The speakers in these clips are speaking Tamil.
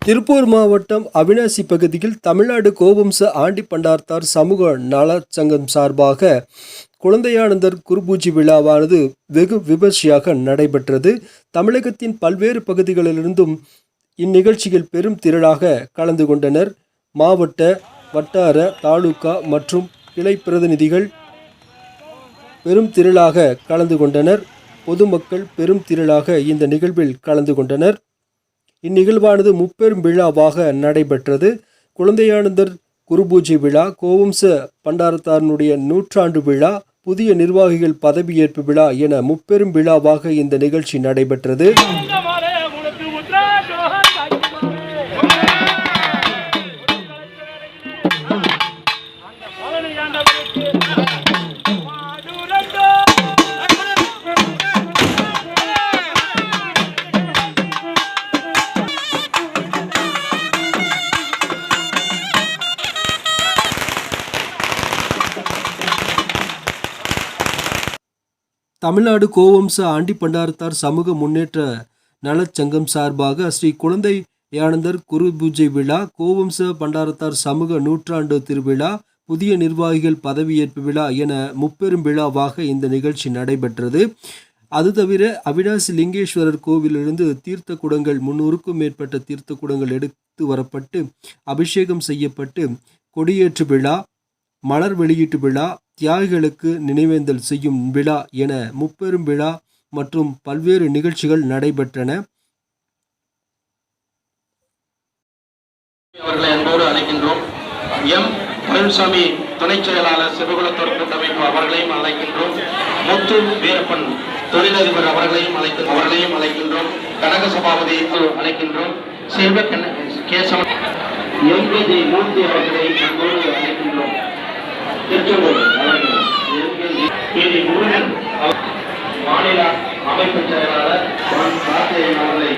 திருப்பூர் மாவட்டம் அவிநாசி பகுதியில் தமிழ்நாடு கோவம்ச ஆண்டி பண்டார்த்தார் சமூக நலச்சங்கம் சார்பாக குழந்தையானந்தர் குருபூஜை விழாவானது வெகு விமர்சையாக நடைபெற்றது. தமிழகத்தின் பல்வேறு பகுதிகளிலிருந்தும் இந்நிகழ்ச்சியில் பெரும் திரளாக கலந்து கொண்டனர். மாவட்ட, வட்டார, தாலுகா மற்றும் கிளை பிரதிநிதிகள் பெரும் திரளாக கலந்து கொண்டனர். பொதுமக்கள் பெரும் திரளாக இந்த நிகழ்வில் கலந்து கொண்டனர். இந்நிகழ்வானது முப்பெரும் விழாவாக நடைபெற்றது. குழந்தையானந்தர் குருபூஜை விழா, கோவம்ச பண்டாரத்தாரனுடைய நூற்றாண்டு விழா, புதிய நிர்வாகிகள் பதவியேற்பு விழா என முப்பெரும் விழாவாக இந்த நிகழ்ச்சி நடைபெற்றது. தமிழ்நாடு கோவம்ச ஆண்டி பண்டாரத்தார் சமூக முன்னேற்ற நலச்சங்கம் சார்பாக ஸ்ரீ குழந்தையானந்தர் குருபூஜை விழா, கோவம்ச பண்டாரத்தார் சமூக நூற்றாண்டு திருவிழா, புதிய நிர்வாகிகள் பதவியேற்பு விழா என முப்பெரும் விழாவாக இந்த நிகழ்ச்சி நடைபெற்றது. அது தவிர அவிநாசி லிங்கேஸ்வரர் கோவிலிருந்து தீர்த்த குடங்கள் 300க்கும் மேற்பட்ட தீர்த்த குடங்கள் எடுத்து வரப்பட்டு அபிஷேகம் செய்யப்பட்டு கொடியேற்று விழா, மலர் வெளியீட்டு விழா, தியாகிகளுக்கு நினைவேந்தல் செய்யும் விழா என முப்பெரும் விழா மற்றும் பல்வேறு நிகழ்ச்சிகள் நடைபெற்றன. அவர்களை அன்போடு அழைக்கின்றோம். எம் பழனிசாமி துணை செயலாளர் சிவகுலத்தோர் கூட்டமைப்பு அவர்களையும் அழைக்கின்றோம். முத்து வீரப்பன் தொழிலதிபர் அவர்களையும் அழைக்கின்றோம். கனக சபாபதி அழைக்கின்றோம். செல்வ கேசவன் எம்பி மூர்த்தி அவர்களை அன்போடு அழைக்கின்றோம். மாநில அமைப்பு செயலாளர் அவர்களை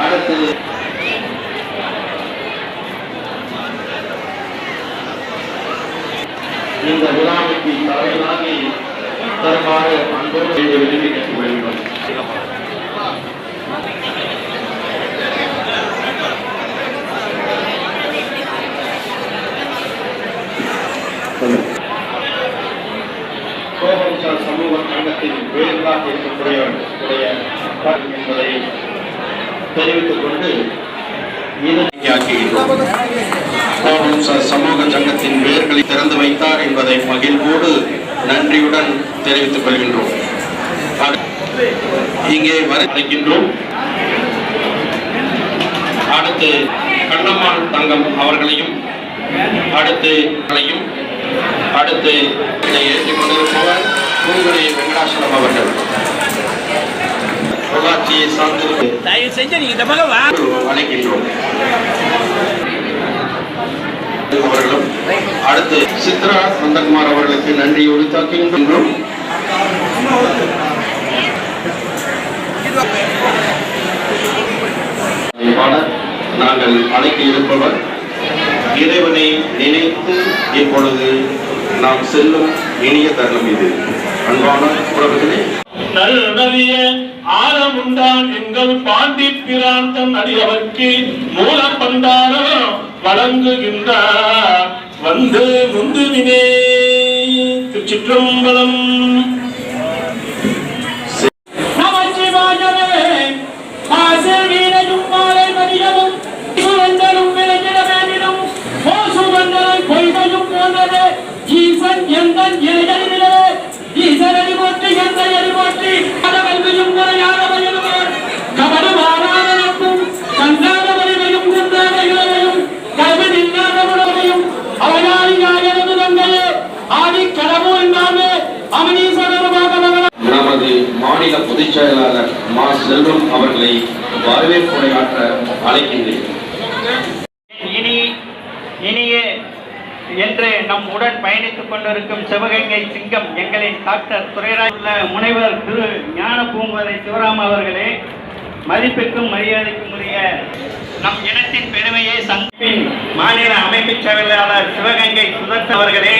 அடுத்து இந்த விழாவுக்கு தலைவராகி தருமாறு அன்போடு விரும்பி கேட்டுக்கொள்கிறோம். கோவம்ச சமூக சங்கத்தின் வேறுபாக இருக்கக்கூடிய என்பதை தெரிவித்துக் கொண்டு கோவம்ச சமூக சங்கத்தின் வேர்களை திறந்து வைத்தார் என்பதை மகிழ்வோடு நன்றியுடன் தெரிவித்துக் கொள்கின்றோம். இங்கே வருகின்றோம். அடுத்து கண்ணம்மாள் தங்கம் அவர்களையும் அடுத்து ஏற்றிக் கொண்டிருப்பவர் பூங்குடி வெங்கடாசலம் அவர்கள். பொள்ளாச்சியை சார்ந்து அழைக்கின்றோம். அவர்களும் அடுத்து சித்ரா நந்தகுமார் அவர்களுக்கு நன்றியோடு தாக்குகின்றோம். நாங்கள் அழைக்க இருப்பவர் இறைவனை நினைத்து இப்பொழுது நாம் செல்லும் இனிய தருணம் இது. அன்பான உறவுகளே, நல்ல ஆழமுண்டான் எங்கள் பாண்டி பிராந்தன் அடியவர்க்கு மூல பண்டாரம் வழங்குகின்றார் வந்து முந்துவினே. திருச்சிற்றம்பலம். நமது மாநில பொதுச் செயலாளர் மா செல்வம் அவர்களை வரவேற்புரையாற்ற அழைக்கின்றேன். இனிய என்று நம் உடன் பயணித்துக் கொண்டிருக்கும் சிவகங்கை சிங்கம் எங்களின் டாக்டர் துரைராஜ் முனைவர் திரு ஞான பூங்குவரை சிவராம் அவர்களே, மதிப்பிற்கும் மரியாதைக்கும் உரிய நம் இனத்தின் பெருமையை சங்கத்தின் மாநில அமைப்பு செயலாளர் சிவகங்கை சுதர்சன் அவர்களே,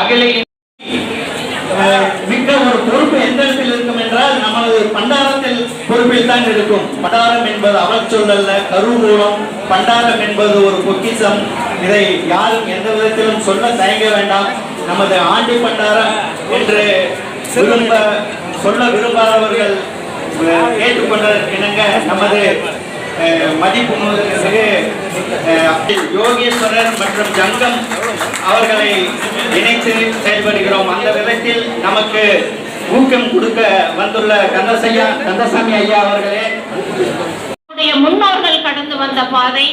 அகில மிக்க ஒரு பொறுப்பு எந்த இடத்தில் இருக்கும் என்றால் நமது பண்டாரத்தில் பொறுப்பில் தான் இருக்கும். பண்டாரம் என்பது அவச்சொல் அல்ல, கருவூலம். பண்டாரம் என்பது ஒரு பொக்கிஷம். இதை யாரும் எந்த விதத்திலும் சொல்ல தயங்க வேண்டாம். நமது ஆண்டி பண்டாரம் என்று சொல்ல விரும்பாதவர்கள் கேட்டுக்கொண்டதற்கிணங்க நமது மதிப்புமிகு யோகேஸ்வரர் மற்றும் ஜங்கம் அவர்களை இணைத்து செயல்படுகிறோம். அந்த விதத்தில் நமக்கு ஊக்கம் கொடுக்க வந்துள்ள கந்தசாமி ஐயா அவர்களே, முன்னோர்கள் கடந்து வந்த பாதை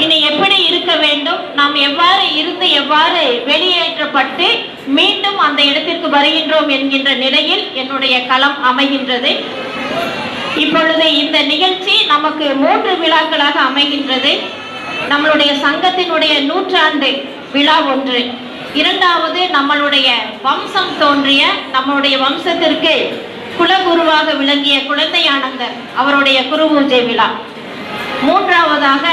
இனி எப்படி இருக்க வேண்டும், நாம் எவ்வாறு இருந்து எவ்வாறு வெளியேற்றப்பட்டு மீண்டும் அந்த இடத்திற்கு வருகின்றோம் என்கின்ற நிலையில் என்னுடைய களம் அமைகின்றது. இப்பொழுது இந்த நிகழ்ச்சி நமக்கு 3 விழாக்களாக அமைகின்றது. நம்மளுடைய சங்கத்தினுடைய 100ஆண்டு விழா ஒன்று, இரண்டாவது நம்மளுடைய வம்சம் தோன்றிய நம்மளுடைய வம்சத்திற்கு குலகுருவாக விளங்கிய குழந்தையானந்தர் அவருடைய குரு பூஜை விழா, மூன்றாவதாக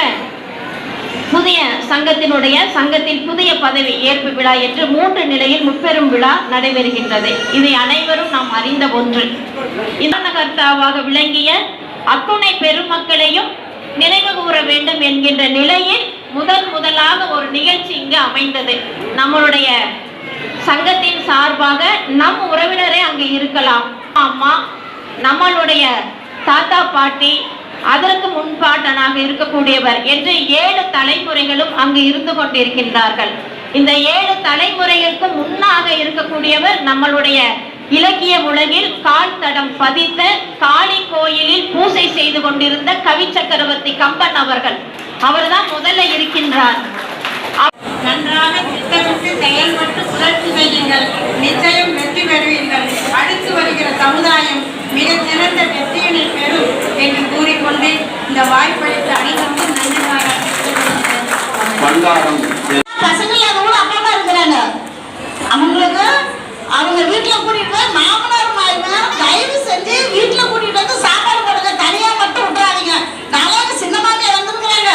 புதிய சங்கத்தில் புதிய பதவி ஏற்பு விழா என்று 3 நிலையில் முப்பெரும் விழா நடைபெறுகின்றது. இதை அனைவரும் நாம் அறிந்த ஒன்று. இந்தகர்த்தாவாக விளங்கிய அத்துணை பெருமக்களையும் நினைவு கூற வேண்டும் என்கின்ற நிலையில் முதலாக ஒரு நிகழ்ச்சி இங்கு அமைந்தது. நம்மளுடைய சங்கத்தின் சார்பாக நம் உறவினரே அங்கு இருக்கலாம், அம்மா, நம்மளுடைய தாத்தா பாட்டி, அதற்கு முன்பாட்டனாக இருக்கக்கூடியவர் என்று 7 தலைமுறைகளும் அங்கு இருந்து கொண்டிருக்கின்றார்கள். இந்த 7 தலைமுறைகளுக்கு முன்னாக இருக்கக்கூடியவர் நம்மளுடைய இலக்கிய உலகில் கால் தடம் பதித்த காளி கோயிலில் பூசை செய்து கொண்டிருந்த கவி சக்கரவர்த்தி கம்பன் அவர்கள். அவர்தான் முதல்ல இருக்கின்றார். நன்றாக திட்டமிட்டு செயல்பட்டு புரட்சி செய்யுங்கள், நிச்சயம் வெற்றி பெறுவீர்கள். அடுத்து வருகிற சமுதாயம் மிக சிறந்த வெற்றியினை பெறும் என்று கூறிக்கொண்டு இந்த வாய்ப்பளித்த அனைவருக்கும் நன்றி பண்டாரம் பசங்க கூட அப்பா அம்மா இருக்கிறாங்க. அவங்களுக்கு அவங்க வீட்டுல கூட்டிட்டு போய் மாமனார் மாமனார் தயவு செஞ்சு வீட்டுல கூட்டிட்டு வந்து சாப்பாடு போடுங்க, தனியா மட்டும் விட்டுறாதீங்க. நாளைக்கு சின்ன மாமியா வந்திருக்கிறாங்க.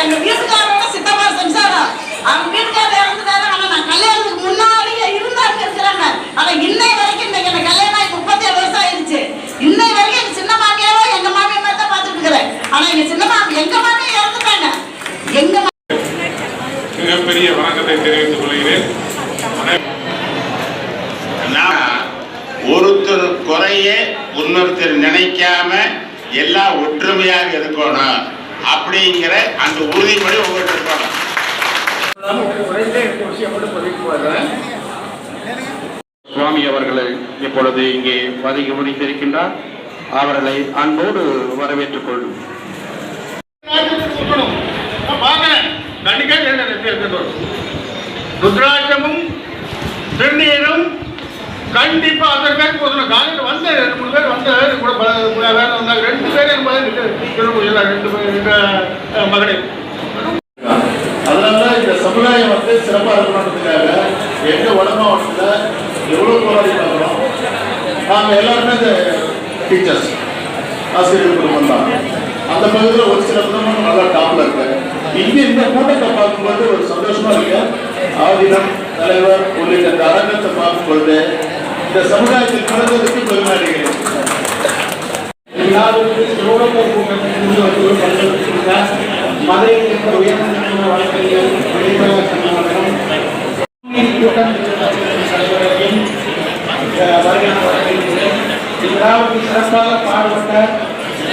எங்க வீட்டுக்காரோட சித்தப்பா சம்சாரம், அவங்க வீட்டுக்காரர் இறந்துட்டாரு. ஆனா நான் கல்யாணத்துக்கு முன்னாடியே இருந்தாங்க இருக்கிறாங்க. ஆனா இன்னை வரைக்கும் இன்னைக்கு எனக்கு கல்யாணம் ஆகி 37 வருஷம் ஆயிடுச்சு. இன்னை வரைக்கும் எங்க சின்ன மாமியாவோ எங்க மாமியா மாதிரி தான் பார்த்துட்டு இருக்கிறேன். ஆனா எங்க சின்ன மாமி எங்க மாமியா இறந்துட்டாங்க. எங்க மிகப்பெரிய வணக்கத்தை தெரிவித்துக் கொள்கிறேன். ஒருத்தர் குறைய இன்னொருத்தர் நினைக்காம எல்லாம் ஒற்றுமையாக இருக்கணும் அப்படிங்கிற அந்த உறுதிப்படி உங்களுக்கு இருக்கணும். சுவாமி அவர்களை இப்பொழுது இங்கே பதவி முடித்திருக்கின்றார். அவர்களை அன்போடு வரவேற்றுக் கொள்ளும். ருத்ராட்சமும் திருநீரும் கண்டிப்பா அதற்கு காலையில் வந்த 2-3 பேர் வந்த கூட வேலை வந்தாங்க. 2 பேர் மகளிர். அதனால இந்த சமுதாயம் சிறப்பாக இருக்கணுன்றதுக்காக எங்க வட மாவட்டத்தில் எவ்வளவு போராடி பார்க்கிறோம். நாங்கள் எல்லாருமே இந்த டீச்சர்ஸ் ஆசிரியர் குடும்பம் தான். அந்த பகுதியில் ஒரு சில குடும்பம் நல்லா டாப்ல இருக்கு. இங்கே இந்த கூட்டத்தை பார்க்கும்போது ஒரு சந்தோஷமா இருக்கு. ஆதினம் தலைவர் உள்ளிட்ட இந்த அரங்கத்தை பார்க்கும்போது இந்த சமுதாயத்தில் பிறந்ததுக்கு பெருமை அடைகிறேன். சிறப்பாக பாடுபட்ட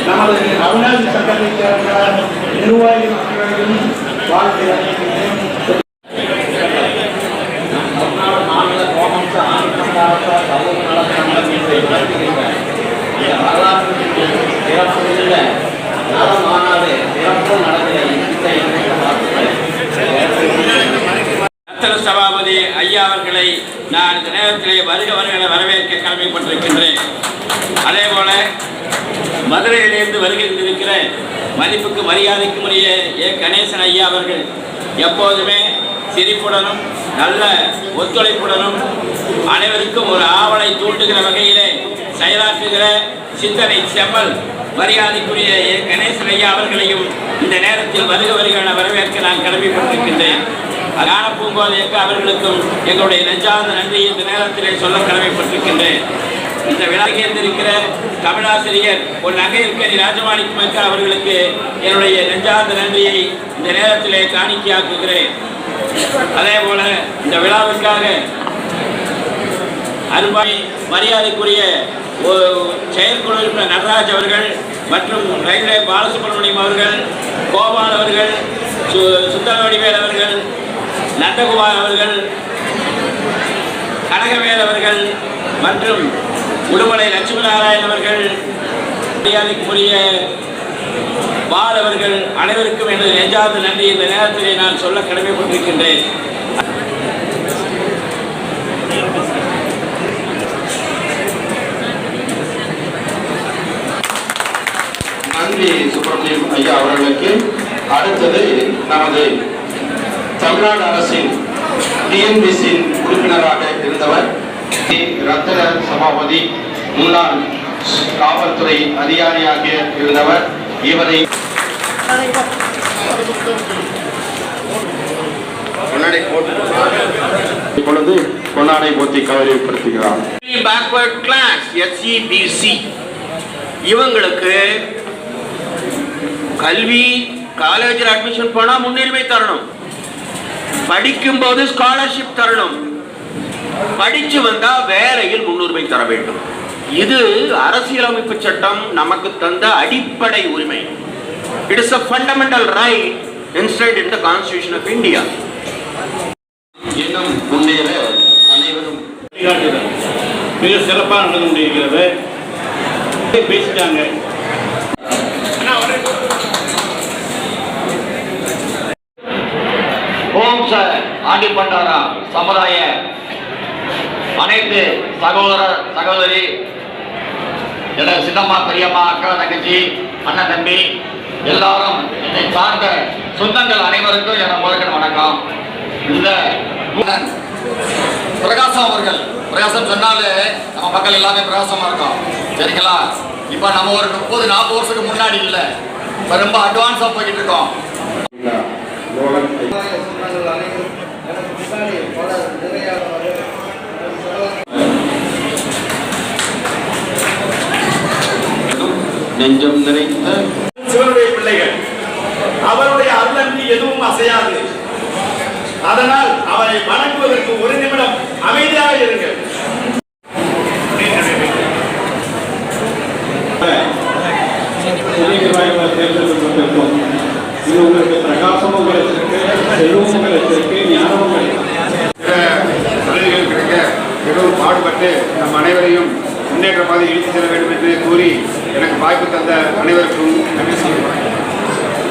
நமது அவிநாசி சங்கத்தை சேர்ந்த நிர்வாகிகளும் வாழ்க்கையில் சபாபதி ஐயா அவர்களை நான் இந்த நேரத்திலே வருகிறவர்களை வரவேற்க கடமைப்பட்டிருக்கின்றேன். அதே போல மதுரையிலிருந்து வருகின்றிருக்கிற மதிப்புக்கு மரியாதைக்கும் உரிய கணேசன் ஐயா அவர்கள் எப்போதுமே சிரிப்புடனும் நல்ல ஒத்துழைப்புடனும் அனைவருக்கும் ஒரு ஆவலை தூண்டுகிற வகையிலே செயலாற்றுகிற சிந்தனை செம்மல் மரியாதைக்குரிய கணேசன் ஐயா அவர்களையும் இந்த நேரத்தில் வருகிறவர்களை வரவேற்க நான் கடமைப்பட்டிருக்கின்றேன். ஞான பூங்கோதை இயக்க அவர்களுக்கும் எங்களுடைய நெஞ்சார்ந்த நன்றியை இந்த நேரத்திலே சொல்ல கடமைப்பட்டிருக்கின்றேன். இந்த விழாக்கு இருந்திருக்கிற தமிழாசிரியர் ஒரு நகையற்கனி ராஜமாணிக்கம் அவர்களுக்கு என்னுடைய நெஞ்சார்ந்த நன்றியை இந்த நேரத்திலே காணிக்கையாக்குகிறேன். அதே போல இந்த விழாவிற்காக அருமை மரியாதைக்குரிய செயற்குழு உறுப்பினர் நடராஜ் அவர்கள் மற்றும் ரயில்வே பாலசுப்ரமணியம் அவர்கள், கோபால் அவர்கள், சுந்தரவடிவேல் அவர்கள், நந்தகுமார் அவர்கள், கனகவேல் அவர்கள் மற்றும் உடுமலை லட்சுமி நாராயணன் அவர்கள், மரியாதைக்குரிய பால் அவர்கள் அனைவருக்கும் எனது நெஞ்சார்ந்த நன்றி இந்த நேரத்திலே நான் சொல்ல கடமைப்பட்டிருக்கின்றேன். நன்றி சுப்பிரமணியம் ஐயா அவர்களுக்கு. அடுத்தது நமது தமிழ்நாடு அரசின் டிஎன்பிசியின் உறுப்பினராக இருந்தவர் ரத்தன சபாபதி, முன்னாள் காவல்துறை அதிகாரியாக இருந்தவர். இவரை இப்பொழுது பொன்னாடை போத்தி கௌரவப்படுத்துகிறார். பேக்வர்ட் கிளாஸ் SEBC இவங்களுக்கு கல்வி காலேஜில் அட்மிஷன் போனா முன்னுரிமை தரணும், படிக்கும் போது ஸ்காலர்ஷிப் தரணும், படிச்சு வந்தா வேலையில் முன்னுரிமை தர வேண்டும். இது அரசியலமைப்பு சட்டம் நமக்கு தந்த அடிப்படை உரிமை. It is a fundamental right enshrined in the Constitution of India. இன்னும் முன்னேற அனைவரும் மிக சிறப்பாக நடந்து கொண்டிருக்கிறது. பேசிட்டாங்க. ஓம் சார் ஆண்டிப்பண்டாரா சமுதாய அனைத்து சகோதர சகோதரி, என்னோட சின்னம்மா, பெரியம்மா, அக்கா, தங்கச்சி, அண்ணன், தம்பி எல்லாரும், என்னை சார்ந்த சொந்தங்கள் அனைவருக்கும் என முதற்கன் வணக்கம். இந்த பிரகாசம் அவர்கள், பிரகாசம் சொன்னாலே நம்ம மக்கள் எல்லாமே பிரகாசமா இருக்கோம், சரிங்களா? இப்ப நம்ம ஒரு 30-40 வருஷத்துக்கு முன்னாடி இல்லை, இப்ப ரொம்ப அட்வான்ஸா போய்கிட்டு இருக்கோம். நெஞ்சம் நிறைந்த சிவனுடைய பிள்ளைகள், அவருடைய அருளன்றி எதுவும் அசையாது. அதனால் அவரை வணங்குவதற்கு ஒரு நிமிடம் அமைதியாக இருங்கள். இது உங்களுக்கு பிரகாசமும் கிடைச்சிருக்கு, செல்வமும் கிடைச்சிருக்கு, ஞானமும் கிடைக்க மிகவும் பாடுபட்டு நம் அனைவரையும் முன்னேற்ற பாதை இழுத்து செல்ல வேண்டும் என்று கூறி எனக்கு வாய்ப்பு தந்த அனைவருக்கும் நன்றி சொல்கிறேன்.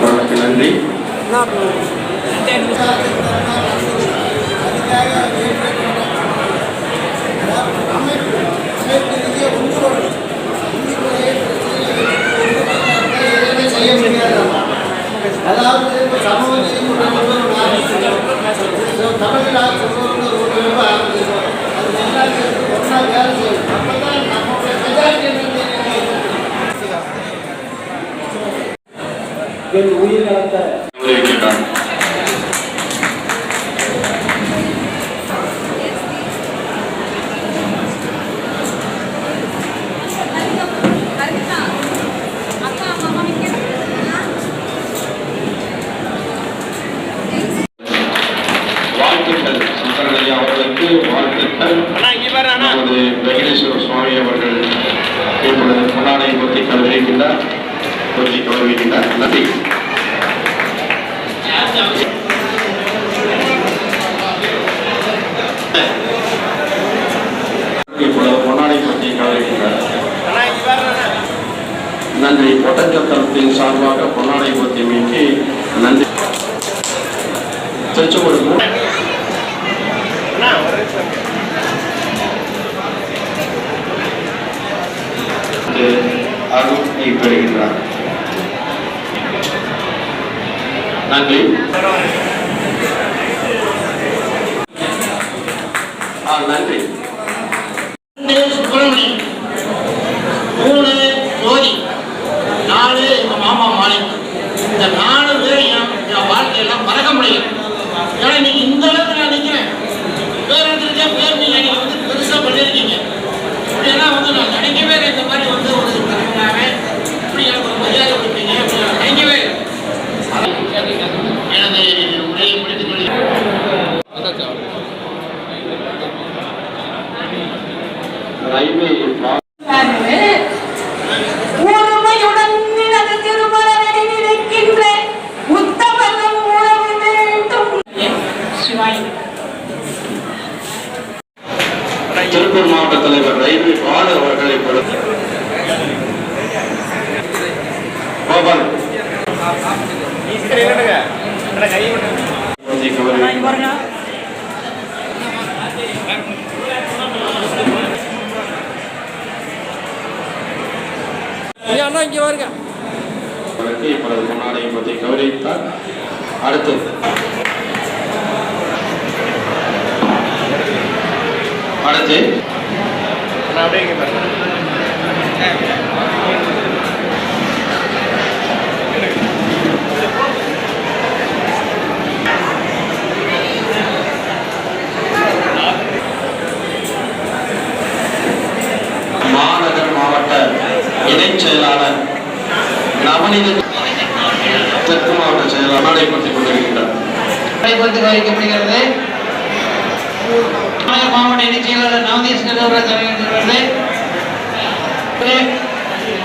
உனக்கு நன்றி. வாழ்த்துக்கள் சங்கரனையா அவர்களுக்கு, வாழ்த்துக்கள். நமது வெங்கடேஸ்வர சுவாமி அவர்கள் இப்பொழுது பொன்னாடை போத்தி கௌரவிக்கின்றார். நன்றி. இப்பொழுது பொன்னாடை போத்தி கௌரவிக்கின்றார். நன்றி. ஒட்டஞ்சல் தளத்தின் சார்பாக பொன்னாடை போத்தியமைக்கு நன்றி. திருச்செங்கோடு அருளை பெறுகின்றார். நன்றி. நன்றி. சுப்பிரமணியம், 3 ஜோதி, 4 எங்க மாமா மாணிக்கம். இந்த 4 பேரையும் என் வாழ்க்கையெல்லாம் மறக்க முடியும். ஏன்னா இன்னைக்கு நிறைய பேர் நீங்க வந்து பெருசா பண்ணிருக்கீங்க. இதெல்லாம் வந்து நான் நினைக்கவே இல்லை. இந்த மாதிரி வந்து ஒரு தலைவராக இப்படி எனக்கு ஒரு மரியாதை கொடுத்தீங்க அப்படின்னு நான் நினைக்கவே இல்லை. எனது உரையை முடித்துக் கொள்கிறேன். ரயில்வே ஊருமையுடன் நினது திருமணனை நினைக்கின்ற உத்தமனும் உறவு வேண்டும். திருப்பூர் மாவட்ட தலைவர் ரயில்வே பாலு அவர்களை கோபால் இப்பொழுது பொன்னாடையை பற்றி கௌரவித்தார். அடுத்து மாநகர் மாவட்ட இணைச் செயலாளர் நவநீத தெற்கு மாவட்ட செயலாளர் நடைபெற்றுக் கொண்டிருக்கின்றார். வைக்கப்படுகிறது. மாவட்ட இணைச் செயலாளர் நவதீஷ் தலைவர்கள்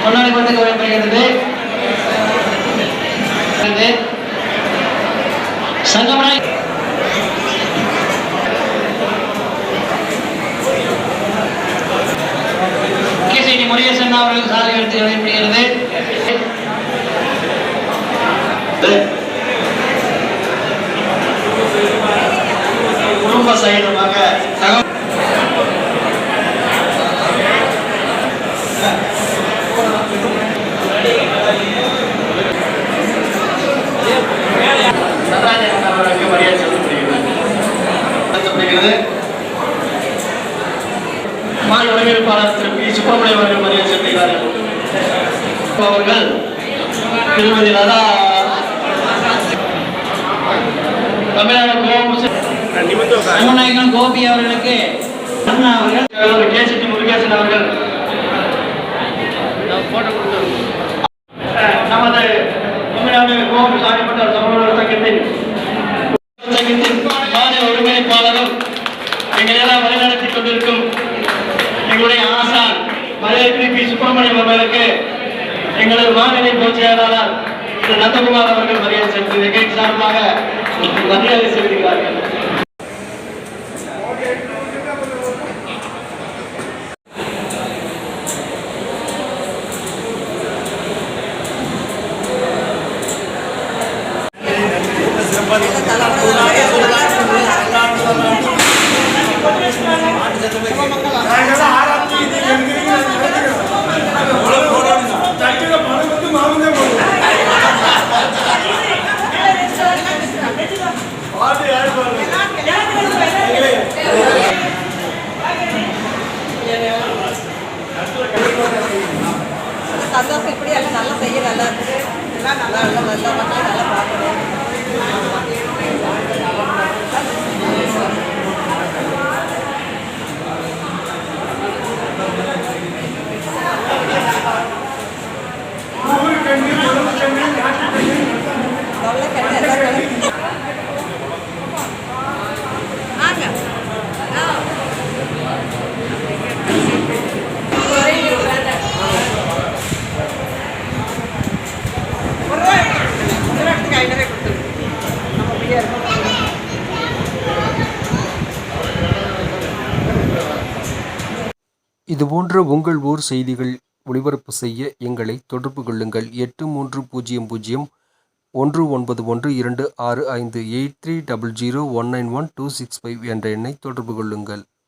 பொன்னாடை போட்டு வைக்கப்படுகிறது. சங்கமனாய் கேசடி முருகேசன் அவர்களுக்கு சாலை எடுத்து வைக்கப்படுகிறது. குடும்ப சைனமாக நடராஜன் அவர்களுக்கு மரியாதை செலுத்தப்படுகிறது. மாநில ஒருங்கிணைப்பாளர் திரு பி. சுப்பிரமணியம் அவர்கள் மரியாதை செலுத்துகிறார்கள். அவர்கள் திருமதி லதா தமிழ்நாடு கோமநாயகன் கோபி அவர்களுக்கு அண்ணா அவர்கள் கேசடி முருகேசன் அவர்கள் நமது தமிழ்நாடு கோபி சாதிப்பட்ட சமூக சங்கத்தின் மாநில ஒருங்கிணைப்பாளரும் எங்களெல்லாம் வழிநடத்திக் கொண்டிருக்கும் எங்களுடைய ஆசான் மரியாதை பி. சுப்பிரமணியம் அவர்களுக்கு எங்களது மாநில பொதுச் செயலாளர் திரு நந்தகுமார் அவர்கள் மரியாதை செலுத்தி நிகழ்ச்சி சார்பாக மரியாதை செலுத்துகிறார்கள். சந்தோஷம் இப்படி எல்லாம் நல்லா செய்ய நல்லா இருக்குது. எல்லாம் நல்லா நல்லா மக்கள் நல்லா பார்க்கணும். இதுபோன்ற உங்கள் ஊர் செய்திகள் ஒளிபரப்பு செய்ய எங்களை தொடர்பு கொள்ளுங்கள். 8300191265 8300191265 என்ற எண்ணை தொடர்பு கொள்ளுங்கள்.